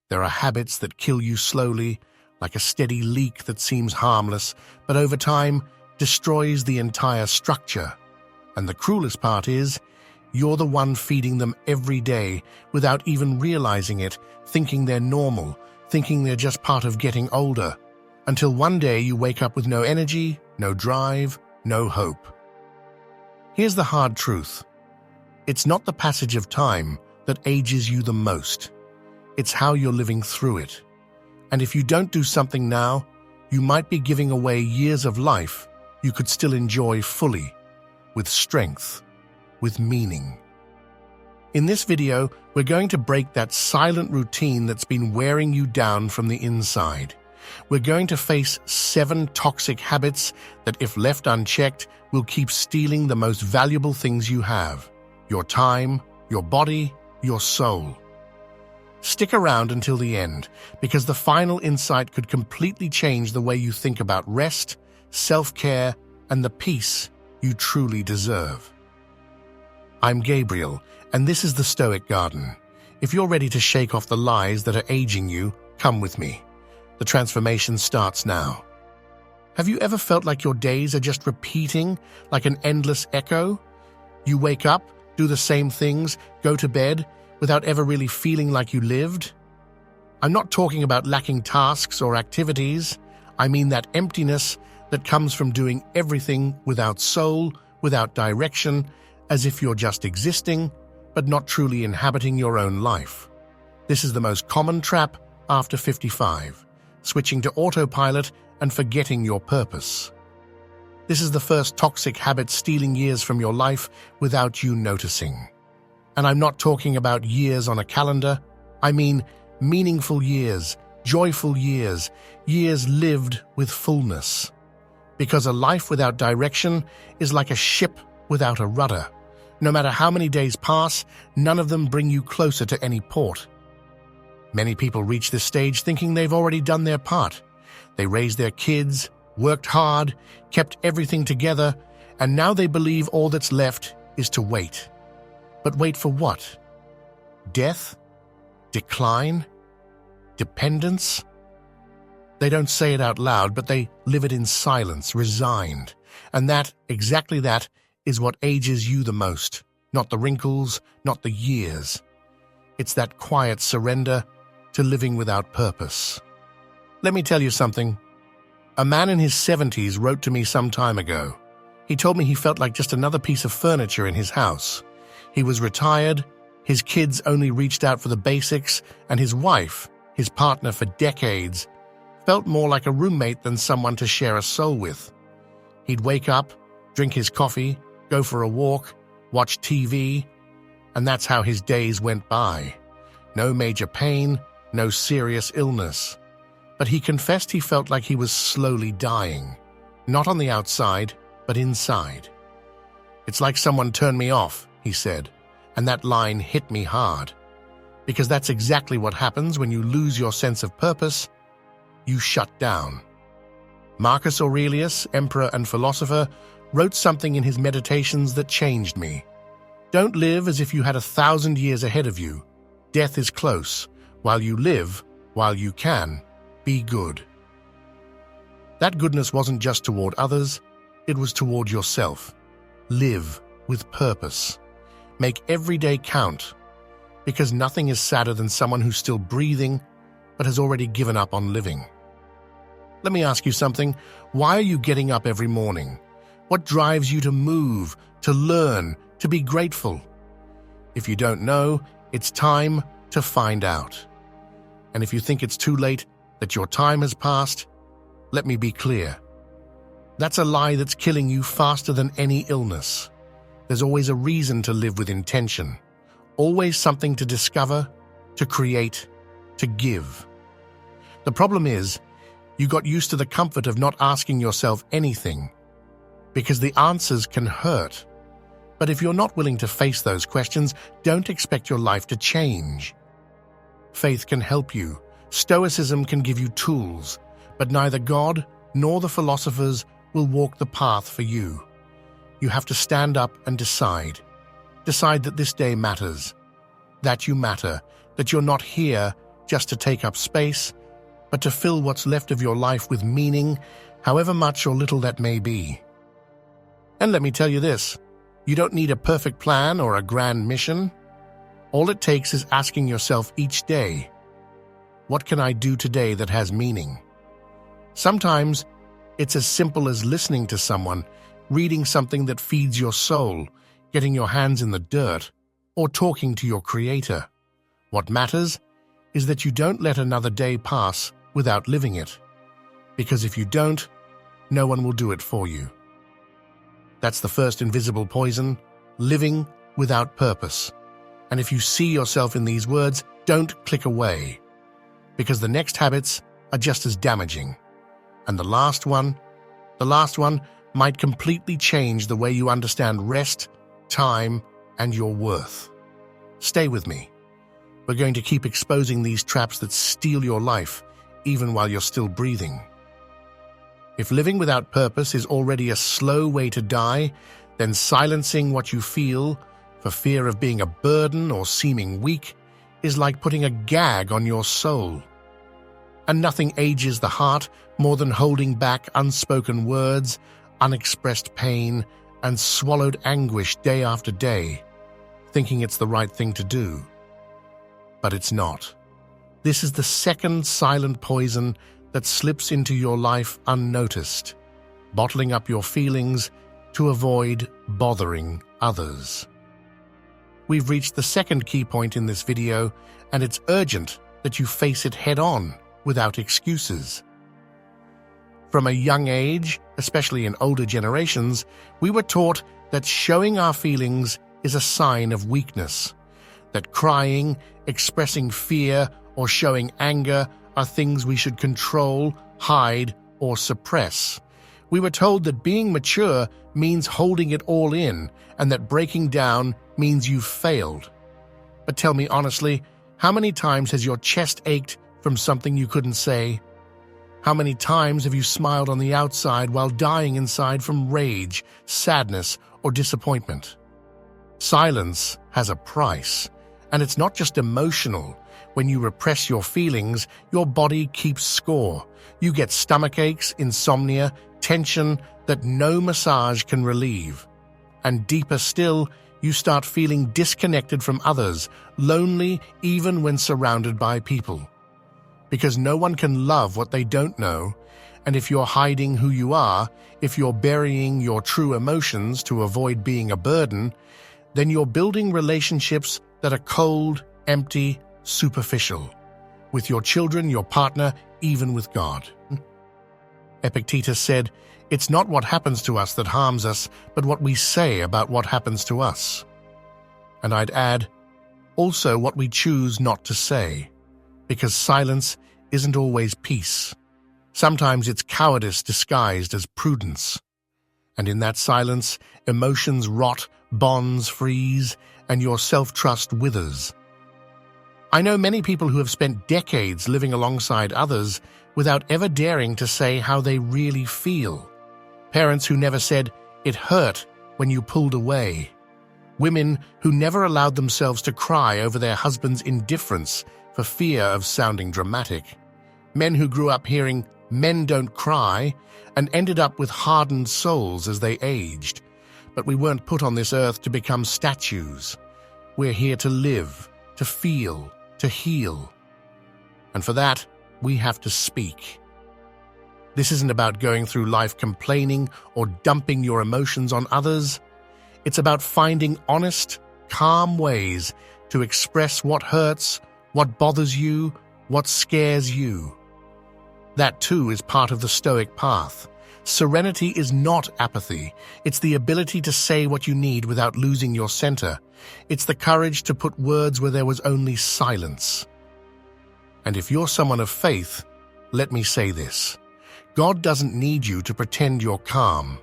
There are habits that kill you slowly, like a steady leak that seems harmless, but over time destroys the entire structure. And the cruelest part is, you're the one feeding them every day without even realizing it, thinking they're normal, thinking they're just part of getting older, until one day you wake up with no energy, no drive, no hope. Here's the hard truth. It's not the passage of time that ages you the most. It's how you're living through it. And if you don't do something now, you might be giving away years of life you could still enjoy fully, with strength, with meaning. In this video, we're going to break that silent routine that's been wearing you down from the inside. We're going to face 7 toxic habits that, if left unchecked, will keep stealing the most valuable things you have: your time, your body, your soul. Stick around until the end, because the final insight could completely change the way you think about rest, self-care, and the peace you truly deserve. I'm Gabriel, and this is the Stoic Garden. If you're ready to shake off the lies that are aging you, come with me. The transformation starts now. Have you ever felt like your days are just repeating, like an endless echo? You wake up, do the same things, go to bed, without ever really feeling like you lived? I'm not talking about lacking tasks or activities. I mean that emptiness that comes from doing everything without soul, without direction, as if you're just existing, but not truly inhabiting your own life. This is the most common trap after 55, switching to autopilot and forgetting your purpose. This is the first toxic habit stealing years from your life without you noticing. And I'm not talking about years on a calendar. I mean meaningful years, joyful years, years lived with fullness. Because a life without direction is like a ship without a rudder. No matter how many days pass, none of them bring you closer to any port. Many people reach this stage thinking they've already done their part. They raised their kids, worked hard, kept everything together, and now they believe all that's left is to wait. But wait for what? Death? Decline? Dependence? They don't say it out loud, but they live it in silence, resigned. And that, exactly that, is what ages you the most. Not the wrinkles, not the years. It's that quiet surrender to living without purpose. Let me tell you something. A man in his 70s wrote to me some time ago. He told me he felt like just another piece of furniture in his house. He was retired, his kids only reached out for the basics, and his wife, his partner for decades, felt more like a roommate than someone to share a soul with. He'd wake up, drink his coffee, go for a walk, watch TV, and that's how his days went by. No major pain, no serious illness. But he confessed he felt like he was slowly dying, not on the outside, but inside. It's like someone turned me off, he said, and that line hit me hard. Because that's exactly what happens when you lose your sense of purpose. You shut down. Marcus Aurelius, emperor and philosopher, wrote something in his meditations that changed me. Don't live as if you had 1,000 years ahead of you. Death is close. While you live, while you can, be good. That goodness wasn't just toward others, it was toward yourself. Live with purpose. Make every day count, because nothing is sadder than someone who's still breathing but has already given up on living. Let me ask you something. Why are you getting up every morning? What drives you to move, to learn, to be grateful? If you don't know, it's time to find out. And if you think it's too late, that your time has passed, let me be clear. That's a lie that's killing you faster than any illness. There's always a reason to live with intention. Always something to discover, to create, to give. The problem is, you got used to the comfort of not asking yourself anything, because the answers can hurt. But if you're not willing to face those questions, don't expect your life to change. Faith can help you. Stoicism can give you tools, but neither God nor the philosophers will walk the path for you. You have to stand up and decide. Decide that this day matters, that you matter, that you're not here just to take up space, but to fill what's left of your life with meaning, however much or little that may be. And let me tell you this, you don't need a perfect plan or a grand mission. All it takes is asking yourself each day, what can I do today that has meaning? Sometimes it's as simple as listening to someone, reading something that feeds your soul, getting your hands in the dirt, or talking to your creator. What matters is that you don't let another day pass without living it. Because if you don't, no one will do it for you. That's the first invisible poison, living without purpose. And if you see yourself in these words, don't click away. Because the next habits are just as damaging. And the last one might completely change the way you understand rest, time, and your worth. Stay with me. We're going to keep exposing these traps that steal your life, even while you're still breathing. If living without purpose is already a slow way to die, then silencing what you feel, for fear of being a burden or seeming weak, is like putting a gag on your soul. And nothing ages the heart more than holding back unspoken words, unexpressed pain, and swallowed anguish day after day, thinking it's the right thing to do. But it's not. This is the second silent poison that slips into your life unnoticed, bottling up your feelings to avoid bothering others. We've reached the second key point in this video, and it's urgent that you face it head-on without excuses. From a young age, especially in older generations, we were taught that showing our feelings is a sign of weakness, that crying, expressing fear, or showing anger are things we should control, hide, or suppress. We were told that being mature means holding it all in, and that breaking down means you've failed. But tell me honestly, how many times has your chest ached from something you couldn't say? How many times have you smiled on the outside while dying inside from rage, sadness, or disappointment? Silence has a price, and it's not just emotional. When you repress your feelings, your body keeps score. You get stomach aches, insomnia, tension that no massage can relieve. And deeper still, you start feeling disconnected from others, lonely even when surrounded by people. Because no one can love what they don't know, and if you're hiding who you are, if you're burying your true emotions to avoid being a burden, then you're building relationships that are cold, empty, superficial. With your children, your partner, even with God. Epictetus said, "It's not what happens to us that harms us, but what we say about what happens to us." And I'd add, also what we choose not to say, because silence isn't always peace. Sometimes it's cowardice disguised as prudence. And in that silence, emotions rot, bonds freeze, and your self-trust withers. I know many people who have spent decades living alongside others without ever daring to say how they really feel. Parents who never said, "It hurt," when you pulled away. Women who never allowed themselves to cry over their husband's indifference for fear of sounding dramatic. Men who grew up hearing, "Men don't cry," and ended up with hardened souls as they aged. But we weren't put on this earth to become statues. We're here to live, to feel, to heal. And for that, we have to speak. This isn't about going through life complaining or dumping your emotions on others. It's about finding honest, calm ways to express what hurts, what bothers you, what scares you. That too is part of the Stoic path. Serenity is not apathy. It's the ability to say what you need without losing your center. It's the courage to put words where there was only silence. And if you're someone of faith, let me say this. God doesn't need you to pretend you're calm.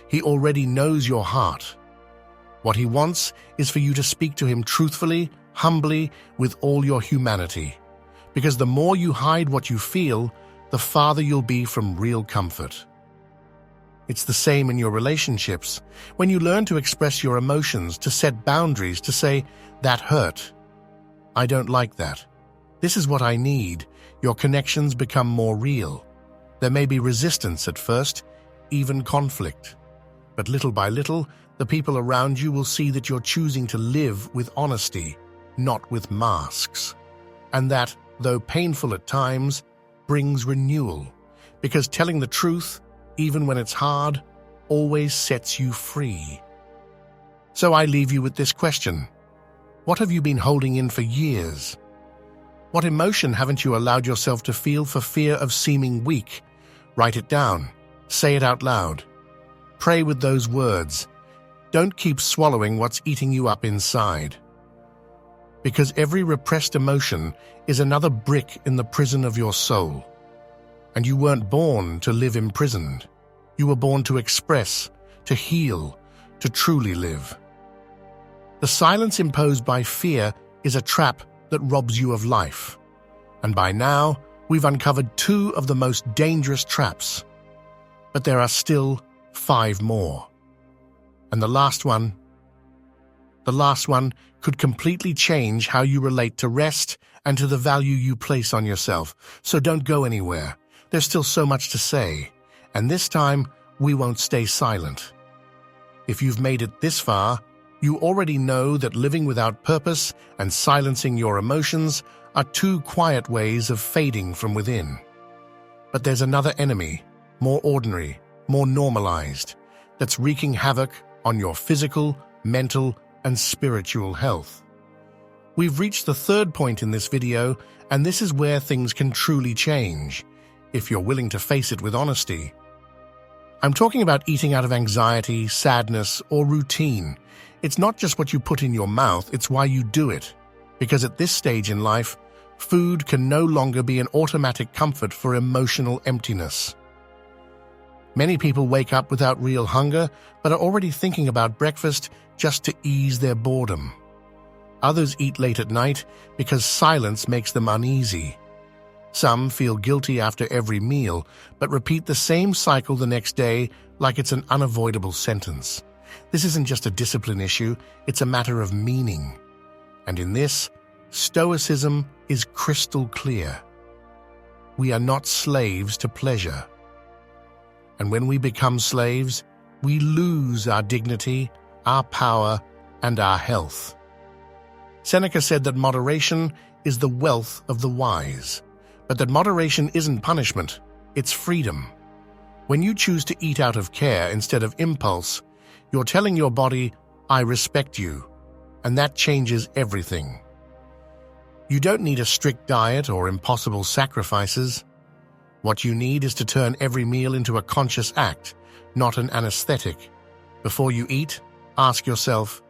He already knows your heart. What he wants is for you to speak to him truthfully, humbly, with all your humanity. Because the more you hide what you feel, the farther you'll be from real comfort. It's the same in your relationships. When you learn to express your emotions, to set boundaries, to say, "That hurt. I don't like that. This is what I need. Your connections become more real. There may be resistance at first, even conflict. But little by little, the people around you will see that you're choosing to live with honesty, not with masks. And that, though painful at times, brings renewal. Because telling the truth, even when it's hard, always sets you free. So I leave you with this question. What have you been holding in for years? What emotion haven't you allowed yourself to feel for fear of seeming weak? Write it down. Say it out loud. Pray with those words. Don't keep swallowing what's eating you up inside. Because every repressed emotion is another brick in the prison of your soul. And you weren't born to live imprisoned. You were born to express, to heal, to truly live. The silence imposed by fear is a trap that robs you of life. And by now, we've uncovered 2 of the most dangerous traps. But there are still 5 more. And the last one could completely change how you relate to rest and to the value you place on yourself. So don't go anywhere. There's still so much to say. And this time, we won't stay silent. If you've made it this far, you already know that living without purpose and silencing your emotions are 2 quiet ways of fading from within. But there's another enemy, more ordinary, more normalized, that's wreaking havoc on your physical, mental, and spiritual health. We've reached the 3rd point in this video, and this is where things can truly change, if you're willing to face it with honesty. I'm talking about eating out of anxiety, sadness, or routine. It's not just what you put in your mouth, it's why you do it. Because at this stage in life, food can no longer be an automatic comfort for emotional emptiness. Many people wake up without real hunger, but are already thinking about breakfast just to ease their boredom. Others eat late at night because silence makes them uneasy. Some feel guilty after every meal, but repeat the same cycle the next day like it's an unavoidable sentence. This isn't just a discipline issue, it's a matter of meaning. And in this, Stoicism is crystal clear. We are not slaves to pleasure. And when we become slaves, we lose our dignity, our power, and our health. Seneca said that moderation is the wealth of the wise, but that moderation isn't punishment, it's freedom. When you choose to eat out of care instead of impulse, you're telling your body, I respect you, and that changes everything. You don't need a strict diet or impossible sacrifices. What you need is to turn every meal into a conscious act, not an anesthetic. Before you eat, ask yourself,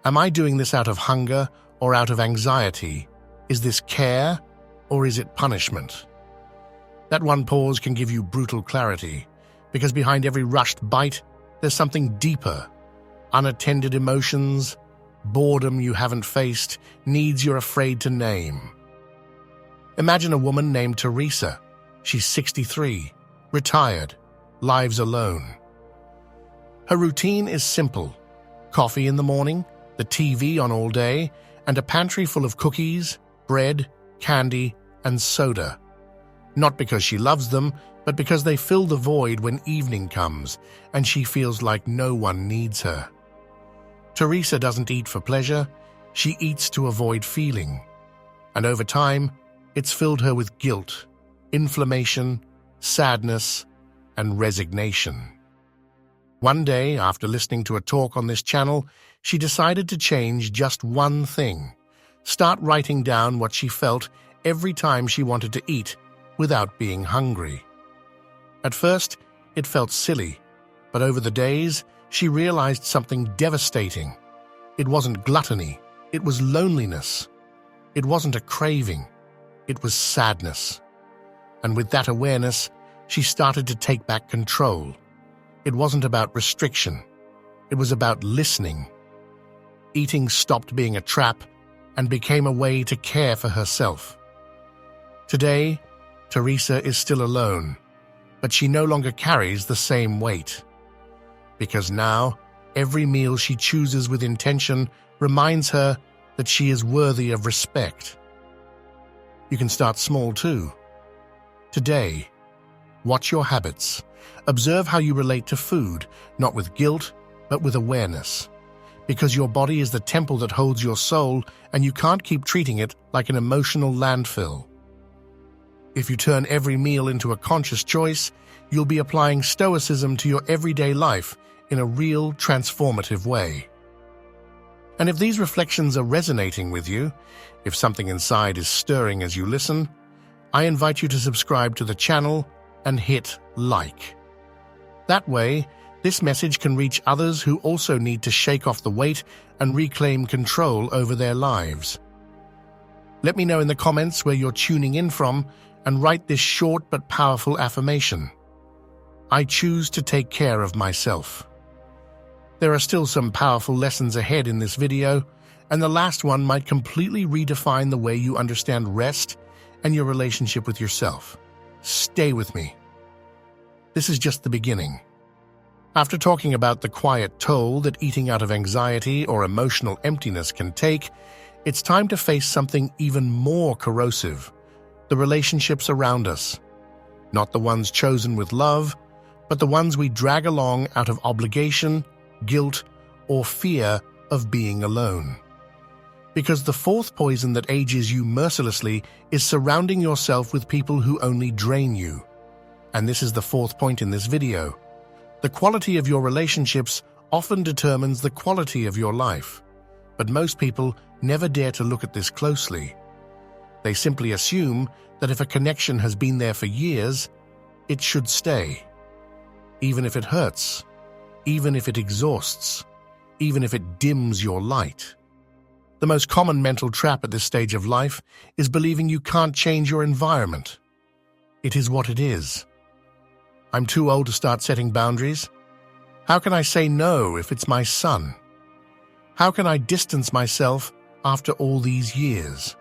am I doing this out of hunger or out of anxiety? Is this care or is it punishment? That one pause can give you brutal clarity, because behind every rushed bite, there's something deeper. Unattended emotions, boredom you haven't faced, needs you're afraid to name. Imagine a woman named Teresa. She's 63, retired, lives alone. Her routine is simple. Coffee in the morning, the TV on all day, and a pantry full of cookies, bread, candy, and soda. Not because she loves them, but because they fill the void when evening comes, and she feels like no one needs her. Teresa doesn't eat for pleasure, she eats to avoid feeling. And over time, it's filled her with guilt, inflammation, sadness, and resignation. One day, after listening to a talk on this channel, she decided to change just one thing. Start writing down what she felt every time she wanted to eat without being hungry. At first, it felt silly, but over the days, she realized something devastating. It wasn't gluttony, it was loneliness. It wasn't a craving, it was sadness. And with that awareness, she started to take back control. It wasn't about restriction, it was about listening. Eating stopped being a trap and became a way to care for herself. Today, Teresa is still alone, but she no longer carries the same weight. Because now, every meal she chooses with intention reminds her that she is worthy of respect. You can start small too. Today, watch your habits. Observe how you relate to food, not with guilt, but with awareness. Because your body is the temple that holds your soul, and you can't keep treating it like an emotional landfill. If you turn every meal into a conscious choice, you'll be applying Stoicism to your everyday life in a real, transformative way. And if these reflections are resonating with you, if something inside is stirring as you listen, I invite you to subscribe to the channel and hit like. That way, this message can reach others who also need to shake off the weight and reclaim control over their lives. Let me know in the comments where you're tuning in from and write this short but powerful affirmation. I choose to take care of myself. There are still some powerful lessons ahead in this video, and the last one might completely redefine the way you understand rest and your relationship with yourself. Stay with me. This is just the beginning. After talking about the quiet toll that eating out of anxiety or emotional emptiness can take, it's time to face something even more corrosive: the relationships around us. Not the ones chosen with love, but the ones we drag along out of obligation, guilt, or fear of being alone. Because the fourth poison that ages you mercilessly is surrounding yourself with people who only drain you. And this is the fourth point in this video. The quality of your relationships often determines the quality of your life. But most people never dare to look at this closely. They simply assume that if a connection has been there for years, it should stay. Even if it hurts, even if it exhausts, even if it dims your light. The most common mental trap at this stage of life is believing you can't change your environment. It is what it is. I'm too old to start setting boundaries. How can I say no if it's my son? How can I distance myself after all these years?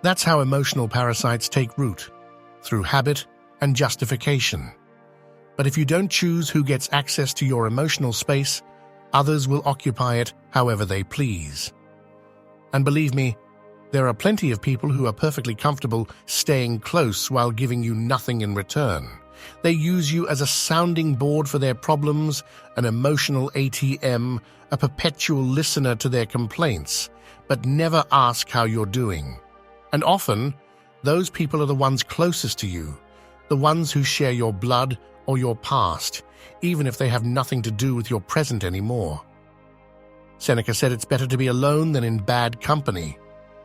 That's how emotional parasites take root, through habit and justification. But if you don't choose who gets access to your emotional space, others will occupy it however they please. And believe me, there are plenty of people who are perfectly comfortable staying close while giving you nothing in return. They use you as a sounding board for their problems, an emotional ATM, a perpetual listener to their complaints, but never ask how you're doing. And often, those people are the ones closest to you, the ones who share your blood or your past, even if they have nothing to do with your present anymore. Seneca said it's better to be alone than in bad company,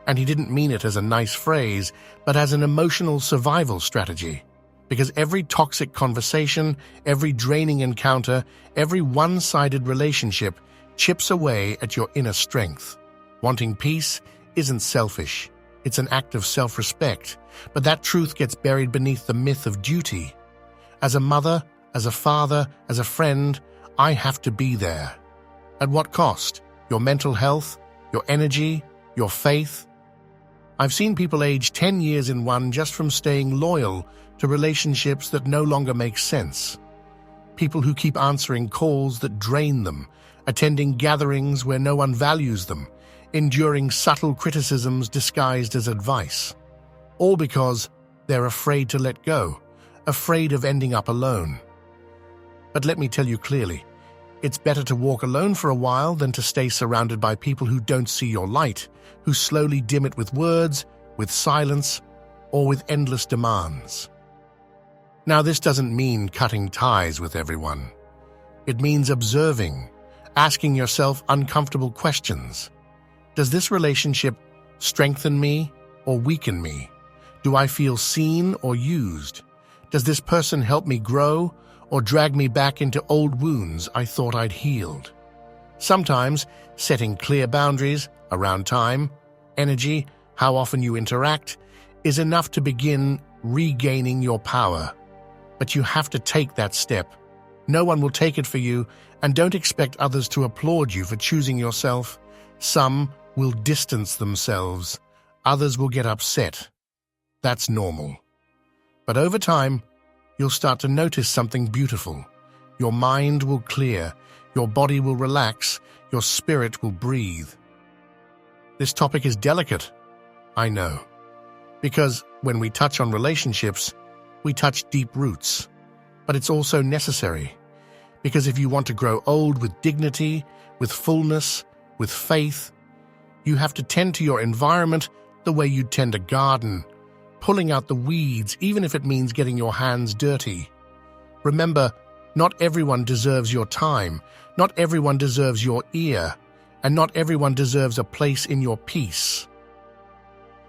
and he didn't mean it as a nice phrase, but as an emotional survival strategy. Because every toxic conversation, every draining encounter, every one-sided relationship chips away at your inner strength. Wanting peace isn't selfish. It's an act of self-respect, but that truth gets buried beneath the myth of duty. As a mother, as a father, as a friend, I have to be there. At what cost? Your mental health, your energy, your faith? I've seen people age 10 years in one just from staying loyal to relationships that no longer make sense. People who keep answering calls that drain them, attending gatherings where no one values them, enduring subtle criticisms disguised as advice. All because they're afraid to let go, afraid of ending up alone. But let me tell you clearly, it's better to walk alone for a while than to stay surrounded by people who don't see your light, who slowly dim it with words, with silence, or with endless demands. Now, this doesn't mean cutting ties with everyone. It means observing, asking yourself uncomfortable questions. Does this relationship strengthen me or weaken me? Do I feel seen or used? Does this person help me grow or drag me back into old wounds I thought I'd healed? Sometimes, setting clear boundaries around time, energy, how often you interact, is enough to begin regaining your power. But you have to take that step. No one will take it for you, and don't expect others to applaud you for choosing yourself. Some will distance themselves. Others will get upset. That's normal. But over time, you'll start to notice something beautiful. Your mind will clear, your body will relax, your spirit will breathe. This topic is delicate, I know. Because when we touch on relationships, we touch deep roots. But it's also necessary. Because if you want to grow old with dignity, with fullness, with faith, you have to tend to your environment the way you tend a garden, pulling out the weeds even if it means getting your hands dirty. Remember, not everyone deserves your time, not everyone deserves your ear, and not everyone deserves a place in your peace.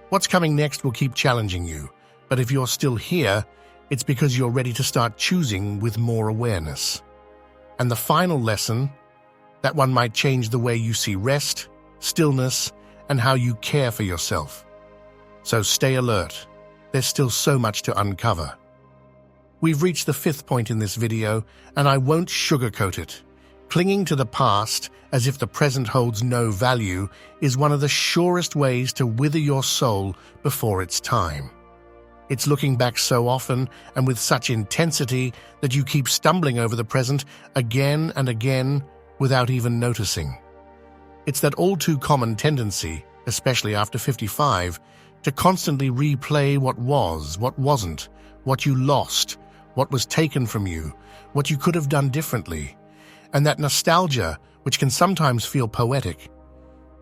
What's coming next will keep challenging you, but if you're still here, it's because you're ready to start choosing with more awareness. And the final lesson, that one might change the way you see rest, stillness, and how you care for yourself. So stay alert. There's still so much to uncover. We've reached the fifth point in this video, and I won't sugarcoat it. Clinging to the past as if the present holds no value is one of the surest ways to wither your soul before its time. It's looking back so often and with such intensity that you keep stumbling over the present again and again without even noticing. It's that all-too-common tendency, especially after 55, to constantly replay what was, what wasn't, what you lost, what was taken from you, what you could have done differently. And that nostalgia, which can sometimes feel poetic,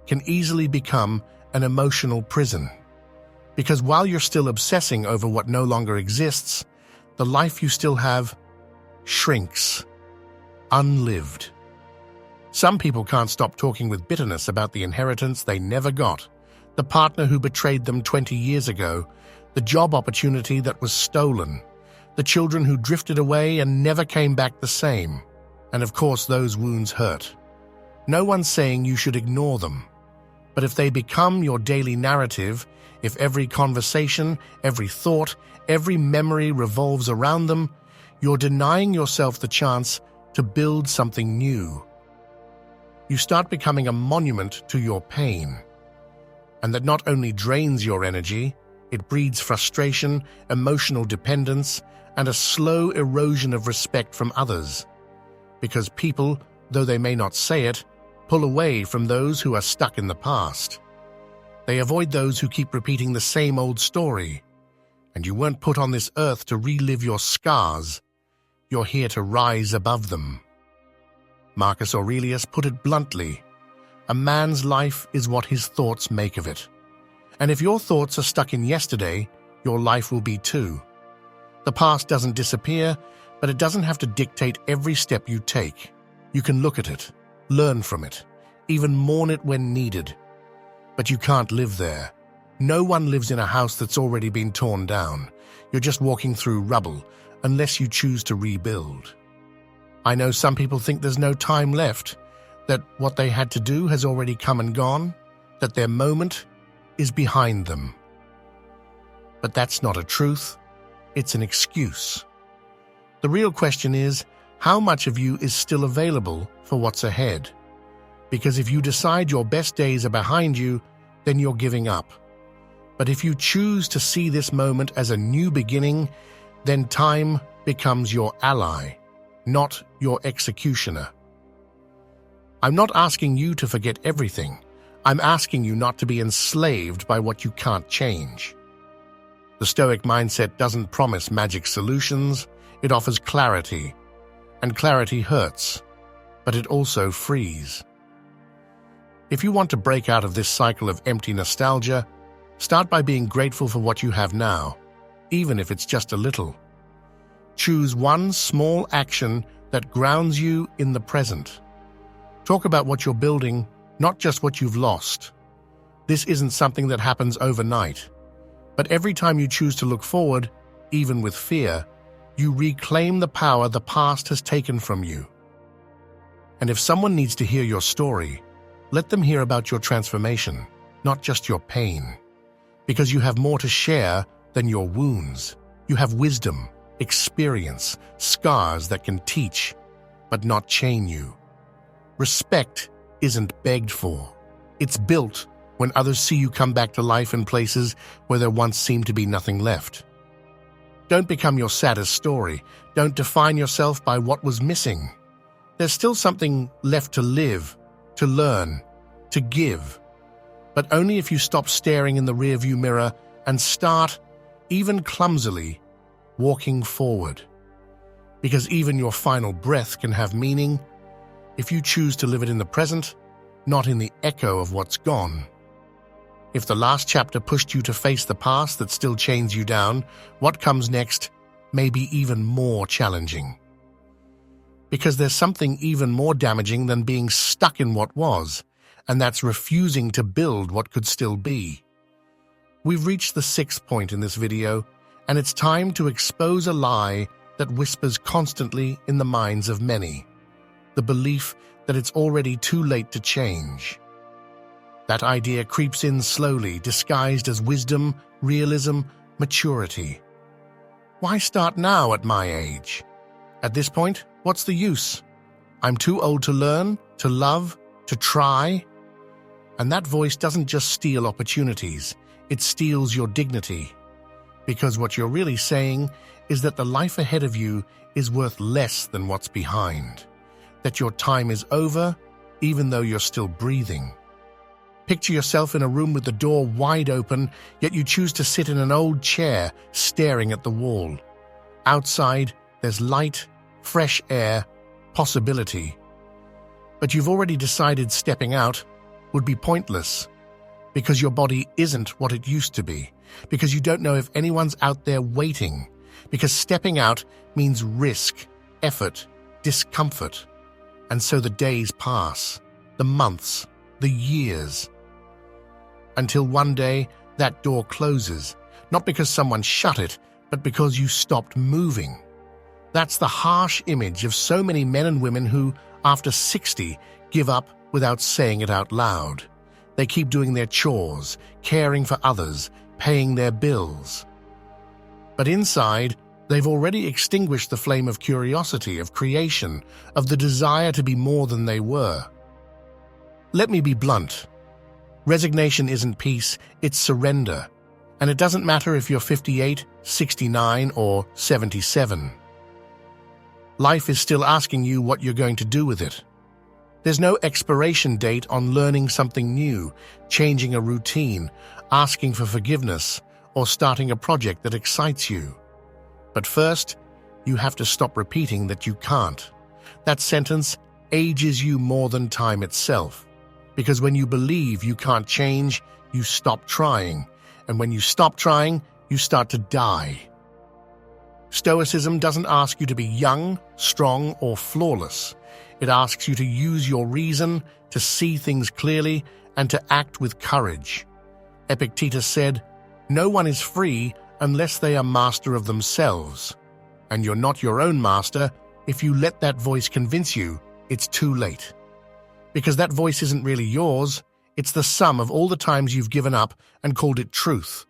can easily become an emotional prison. Because while you're still obsessing over what no longer exists, the life you still have shrinks, unlived. Some people can't stop talking with bitterness about the inheritance they never got, the partner who betrayed them 20 years ago, the job opportunity that was stolen, the children who drifted away and never came back the same. And of course, those wounds hurt. No one's saying you should ignore them. But if they become your daily narrative, if every conversation, every thought, every memory revolves around them, you're denying yourself the chance to build something new. You start becoming a monument to your pain. And that not only drains your energy, it breeds frustration, emotional dependence, and a slow erosion of respect from others. Because people, though they may not say it, pull away from those who are stuck in the past. They avoid those who keep repeating the same old story. And you weren't put on this earth to relive your scars. You're here to rise above them. Marcus Aurelius put it bluntly, a man's life is what his thoughts make of it. And if your thoughts are stuck in yesterday, your life will be too. The past doesn't disappear, but it doesn't have to dictate every step you take. You can look at it, learn from it, even mourn it when needed. But you can't live there. No one lives in a house that's already been torn down. You're just walking through rubble, unless you choose to rebuild. I know some people think there's no time left, that what they had to do has already come and gone, that their moment is behind them. But that's not a truth, it's an excuse. The real question is, how much of you is still available for what's ahead? Because if you decide your best days are behind you, then you're giving up. But if you choose to see this moment as a new beginning, then time becomes your ally, not your executioner. I'm not asking you to forget everything. I'm asking you not to be enslaved by what you can't change. The Stoic mindset doesn't promise magic solutions, it offers clarity. And clarity hurts, but it also frees. If you want to break out of this cycle of empty nostalgia, start by being grateful for what you have now, even if it's just a little. Choose one small action that grounds you in the present. Talk about what you're building, not just what you've lost. This isn't something that happens overnight. But every time you choose to look forward, even with fear, you reclaim the power the past has taken from you. And if someone needs to hear your story, let them hear about your transformation, not just your pain. Because you have more to share than your wounds. You have wisdom, experience, scars that can teach, but not chain you. Respect isn't begged for. It's built when others see you come back to life in places where there once seemed to be nothing left. Don't become your saddest story. Don't define yourself by what was missing. There's still something left to live, to learn, to give. But only if you stop staring in the rearview mirror and start, even clumsily, walking forward. Because even your final breath can have meaning if you choose to live it in the present, not in the echo of what's gone. If the last chapter pushed you to face the past that still chains you down, what comes next may be even more challenging. Because there's something even more damaging than being stuck in what was, and that's refusing to build what could still be. We've reached the 6th point in this video, and it's time to expose a lie that whispers constantly in the minds of many. The belief that it's already too late to change. That idea creeps in slowly, disguised as wisdom, realism, maturity. Why start now at my age? At this point, what's the use? I'm too old to learn, to love, to try. And that voice doesn't just steal opportunities, it steals your dignity. Because what you're really saying is that the life ahead of you is worth less than what's behind. That your time is over, even though you're still breathing. Picture yourself in a room with the door wide open, yet you choose to sit in an old chair, staring at the wall. Outside, there's light, fresh air, possibility. But you've already decided stepping out would be pointless, because your body isn't what it used to be, because you don't know if anyone's out there waiting, because stepping out means risk, effort, discomfort. And so the days pass, the months, the years, until one day that door closes, not because someone shut it, but because you stopped moving. That's the harsh image of so many men and women who, after 60, give up without saying it out loud. They keep doing their chores, caring for others, paying their bills. But inside, they've already extinguished the flame of curiosity, of creation, of the desire to be more than they were. Let me be blunt. Resignation isn't peace, it's surrender. And it doesn't matter if you're 58, 69, or 77. Life is still asking you what you're going to do with it. There's no expiration date on learning something new, changing a routine, asking for forgiveness, or starting a project that excites you. But first, you have to stop repeating that you can't. That sentence ages you more than time itself. Because when you believe you can't change, you stop trying. And when you stop trying, you start to die. Stoicism doesn't ask you to be young, strong, or flawless. It asks you to use your reason, to see things clearly, and to act with courage. Epictetus said, "No one is free unless they are master of themselves. And you're not your own master if you let that voice convince you it's too late." Because that voice isn't really yours, it's the sum of all the times you've given up and called it truth.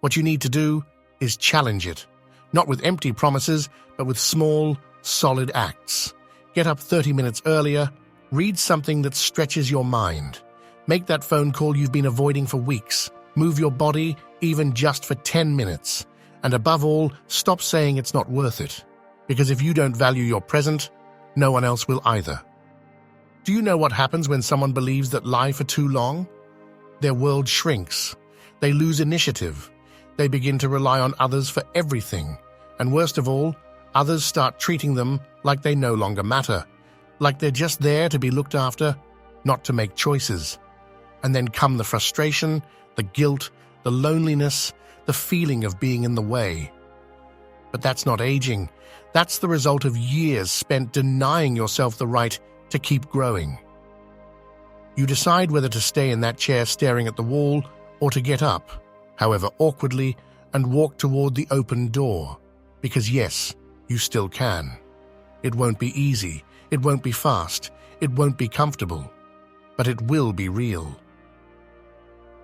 What you need to do is challenge it, not with empty promises, but with small, solid acts. Get up 30 minutes earlier, read something that stretches your mind. Make that phone call you've been avoiding for weeks. Move your body, even just for 10 minutes. And above all, stop saying it's not worth it. Because if you don't value your present, no one else will either. Do you know what happens when someone believes that life for too long? Their world shrinks. They lose initiative. They begin to rely on others for everything. And worst of all, others start treating them like they no longer matter. Like they're just there to be looked after, not to make choices. And then come the frustration, the guilt, the loneliness, the feeling of being in the way. But that's not aging. That's the result of years spent denying yourself the right to keep growing. You decide whether to stay in that chair staring at the wall or to get up, however awkwardly, and walk toward the open door. Because yes, you still can. It won't be easy, it won't be fast, it won't be comfortable, but it will be real.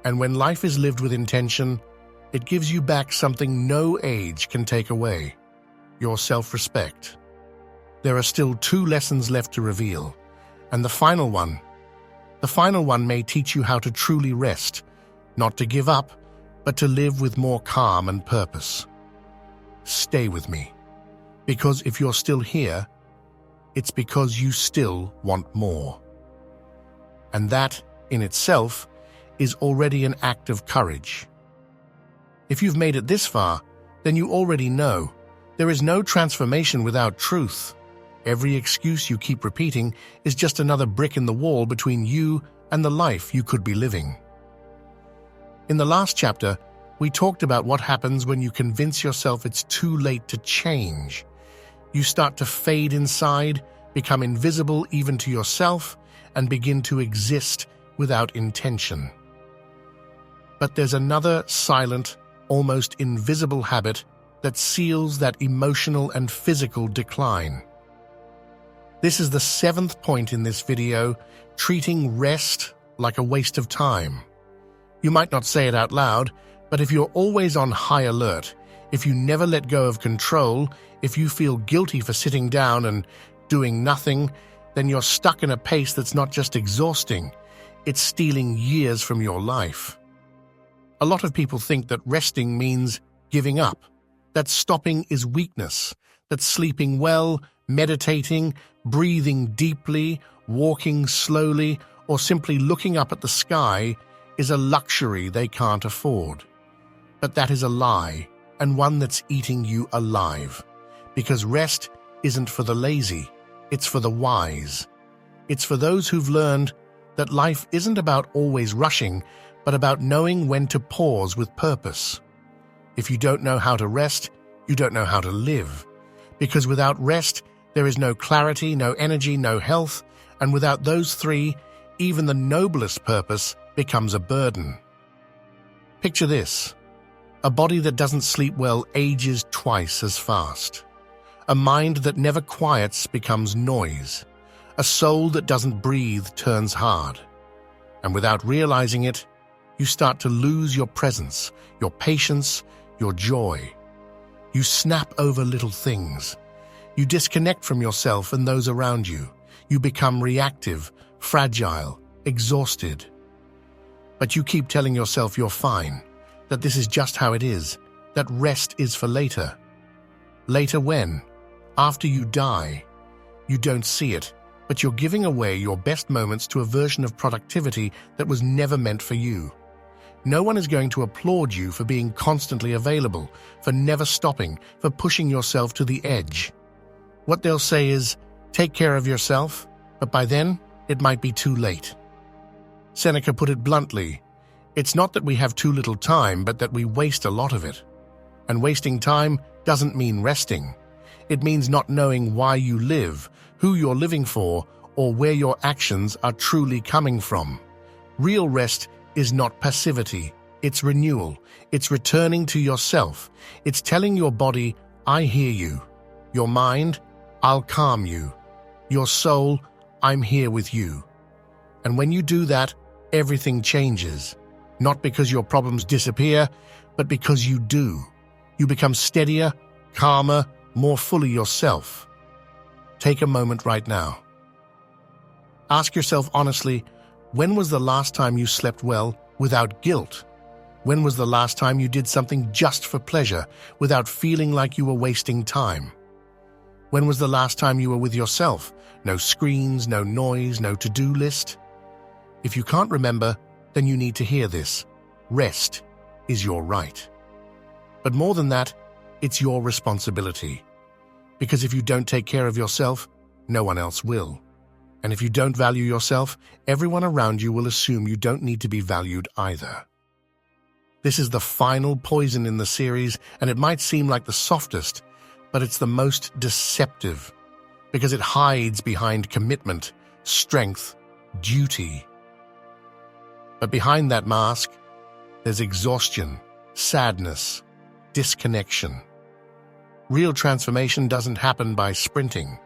And when life is lived with intention, it gives you back something no age can take away: your self-respect. There are still 2 lessons left to reveal, and the final one may teach you how to truly rest, not to give up, but to live with more calm and purpose. Stay with me, because if you're still here, it's because you still want more. And that, in itself, is already an act of courage. If you've made it this far, then you already know there is no transformation without truth. Every excuse you keep repeating is just another brick in the wall between you and the life you could be living. In the last chapter, we talked about what happens when you convince yourself it's too late to change. You start to fade inside, become invisible even to yourself, and begin to exist without intention. But there's another silent, almost invisible habit that seals that emotional and physical decline. This is the 7th point in this video, treating rest like a waste of time. You might not say it out loud, but if you're always on high alert, if you never let go of control, if you feel guilty for sitting down and doing nothing, then you're stuck in a pace that's not just exhausting, it's stealing years from your life. A lot of people think that resting means giving up, that stopping is weakness, that sleeping well, meditating, breathing deeply, walking slowly, or simply looking up at the sky is a luxury they can't afford. But that is a lie, and one that's eating you alive. Because rest isn't for the lazy, it's for the wise. It's for those who've learned that life isn't about always rushing, but about knowing when to pause with purpose. If you don't know how to rest, you don't know how to live. Because without rest, there is no clarity, no energy, no health, and without those three, even the noblest purpose becomes a burden. Picture this: a body that doesn't sleep well ages twice as fast. A mind that never quiets becomes noise. A soul that doesn't breathe turns hard. And without realizing it, you start to lose your presence, your patience, your joy. You snap over little things. You disconnect from yourself and those around you. You become reactive, fragile, exhausted. But you keep telling yourself you're fine, that this is just how it is, that rest is for later. Later when? After you die. You don't see it, but you're giving away your best moments to a version of productivity that was never meant for you. No one is going to applaud you for being constantly available, for never stopping, for pushing yourself to the edge. What they'll say is, take care of yourself, but by then, it might be too late. Seneca put it bluntly, it's not that we have too little time, but that we waste a lot of it. And wasting time doesn't mean resting. It means not knowing why you live, who you're living for, or where your actions are truly coming from. Real rest is not passivity, it's renewal, it's returning to yourself, it's telling your body, I hear you. Your mind, I'll calm you. Your soul, I'm here with you. And when you do that, everything changes. Not because your problems disappear, but because you do. You become steadier, calmer, more fully yourself. Take a moment right now. Ask yourself honestly, when was the last time you slept well without guilt? When was the last time you did something just for pleasure without feeling like you were wasting time? When was the last time you were with yourself? No screens, no noise, no to-do list? If you can't remember, then you need to hear this. Rest is your right. But more than that, it's your responsibility. Because if you don't take care of yourself, no one else will. And if you don't value yourself, everyone around you will assume you don't need to be valued either. This is the final poison in the series, and it might seem like the softest, but it's the most deceptive, because it hides behind commitment, strength, duty. But behind that mask, there's exhaustion, sadness, disconnection. Real transformation doesn't happen by sprinting.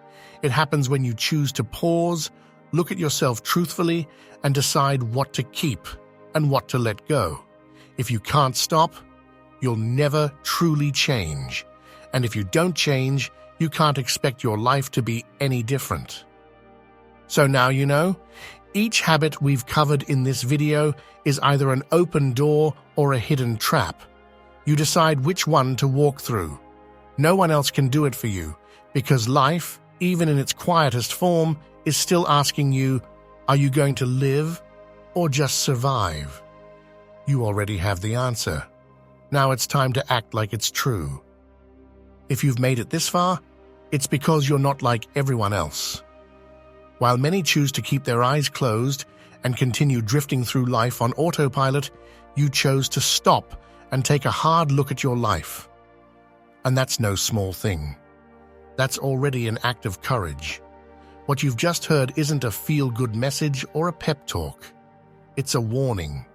It happens when you choose to pause, look at yourself truthfully, and decide what to keep and what to let go. If you can't stop, you'll never truly change. And if you don't change, you can't expect your life to be any different. So now you know, each habit we've covered in this video is either an open door or a hidden trap. You decide which one to walk through. No one else can do it for you, because life, even in its quietest form, is still asking you, are you going to live or just survive? You already have the answer. Now it's time to act like it's true. If you've made it this far, it's because you're not like everyone else. While many choose to keep their eyes closed and continue drifting through life on autopilot, you chose to stop and take a hard look at your life. And that's no small thing. That's already an act of courage. What you've just heard isn't a feel-good message or a pep talk. It's a warning.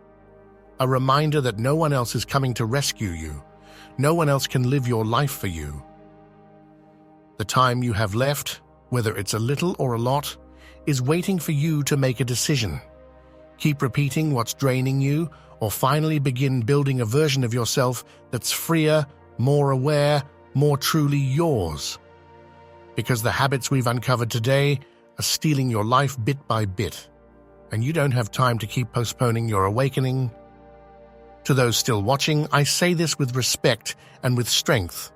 A reminder that no one else is coming to rescue you. No one else can live your life for you. The time you have left, whether it's a little or a lot, is waiting for you to make a decision. Keep repeating what's draining you, or finally begin building a version of yourself that's freer, more aware, more truly yours. Because the habits we've uncovered today are stealing your life bit by bit, and you don't have time to keep postponing your awakening. To those still watching, I say this with respect and with strength.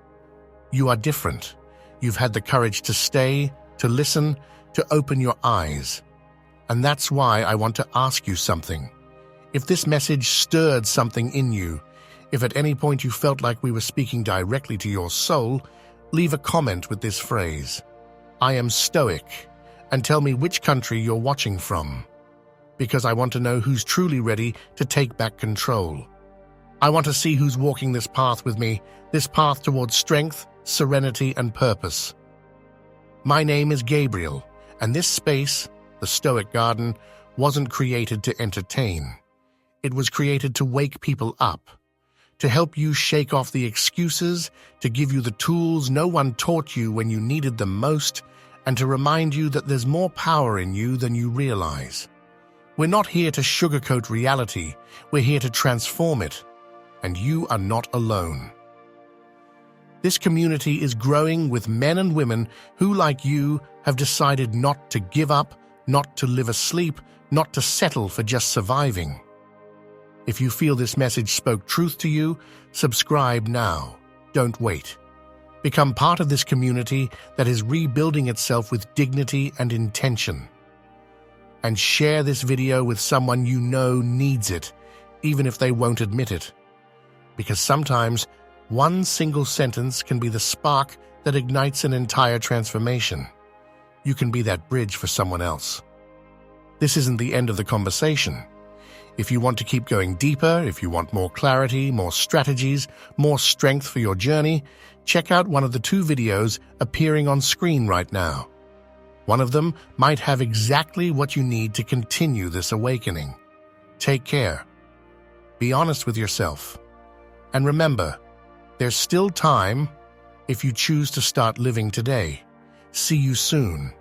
You are different. You've had the courage to stay, to listen, to open your eyes. And that's why I want to ask you something. If this message stirred something in you, if at any point you felt like we were speaking directly to your soul, leave a comment with this phrase, "I am Stoic," and tell me which country you're watching from. Because I want to know who's truly ready to take back control. I want to see who's walking this path with me, this path towards strength, serenity, and purpose. My name is Gabriel, and this space, the Stoic Garden, wasn't created to entertain. It was created to wake people up, to help you shake off the excuses, to give you the tools no one taught you when you needed them most, and to remind you that there's more power in you than you realize. We're not here to sugarcoat reality, we're here to transform it, and you are not alone. This community is growing with men and women who, like you, have decided not to give up, not to live asleep, not to settle for just surviving. If you feel this message spoke truth to you, subscribe now. Don't wait. Become part of this community that is rebuilding itself with dignity and intention. And share this video with someone you know needs it, even if they won't admit it. Because sometimes one single sentence can be the spark that ignites an entire transformation. You can be that bridge for someone else. This isn't the end of the conversation. If you want to keep going deeper, if you want more clarity, more strategies, more strength for your journey, check out one of the 2 videos appearing on screen right now. One of them might have exactly what you need to continue this awakening. Take care. Be honest with yourself. And remember, there's still time if you choose to start living today. See you soon.